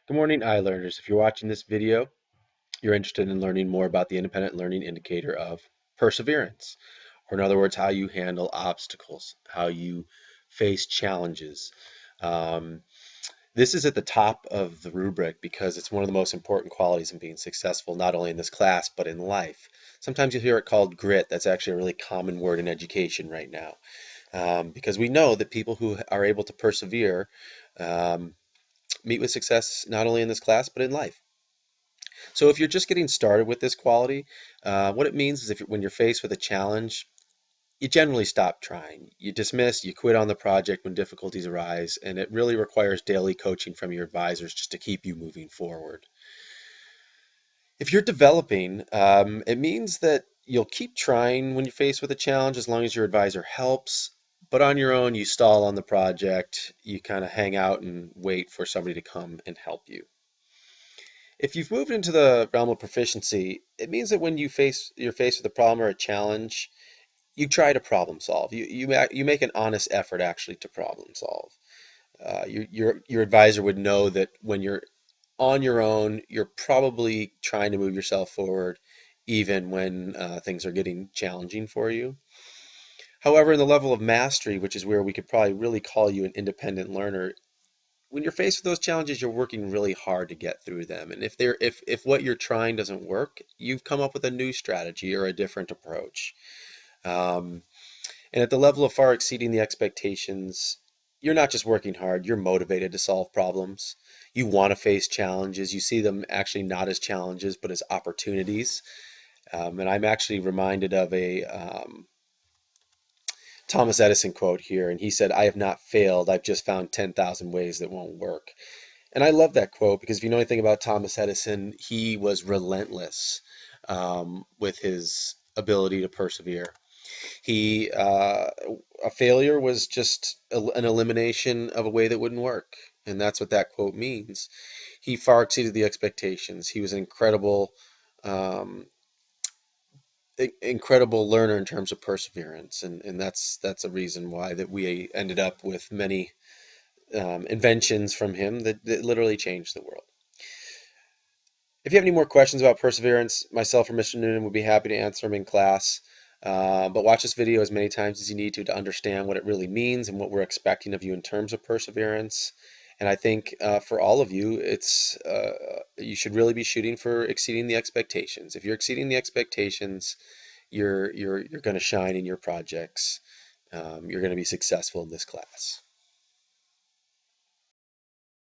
Good morning, iLearners. If you're watching this video, you're interested in learning more about the independent learning indicator of perseverance, or in other words, how you handle obstacles, how you face challenges. Um, this is at the top of the rubric because it's one of the most important qualities in being successful, not only in this class, but in life. Sometimes you hear it called grit. That's actually a really common word in education right now, because we know that people who are able to persevere um, meet with success not only in this class, but in life. So if you're just getting started with this quality, what it means is when you're faced with a challenge, you generally stop trying. You dismiss, you quit on the project when difficulties arise, and it really requires daily coaching from your advisors just to keep you moving forward. If you're developing, it means that you'll keep trying when you're faced with a challenge as long as your advisor helps, but on your own, you stall on the project, you kind of hang out and wait for somebody to come and help you. If you've moved into the realm of proficiency, it means that when you're faced with a problem or a challenge, you try to problem solve. You make an honest effort actually to problem solve. Your advisor would know that when you're on your own, you're probably trying to move yourself forward, even when things are getting challenging for you. However, in the level of mastery, which is where we could probably really call you an independent learner, when you're faced with those challenges, you're working really hard to get through them. And if what you're trying doesn't work, you've come up with a new strategy or a different approach. Um, and at the level of far exceeding the expectations, you're not just working hard, you're motivated to solve problems. You want to face challenges. You see them actually not as challenges, but as opportunities. And I'm actually reminded of a Thomas Edison quote here, and he said, "I have not failed. I've just found 10,000 ways that won't work." And I love that quote because if you know anything about Thomas Edison, he was relentless with his ability to persevere. He a failure was just an elimination of a way that wouldn't work, and that's what that quote means. He far exceeded the expectations. He was an um, incredible learner in terms of perseverance, and that's a reason why that we ended up with many inventions from him that literally changed the world. If you have any more questions about perseverance, myself or Mr. Noonan would be happy to answer them in class. But watch this video as many times as you need to understand what it really means and what we're expecting of you in terms of perseverance. And I think for all of you, you should really be shooting for exceeding the expectations. If you're exceeding the expectations, you're going to shine in your projects. You're going to be successful in this class.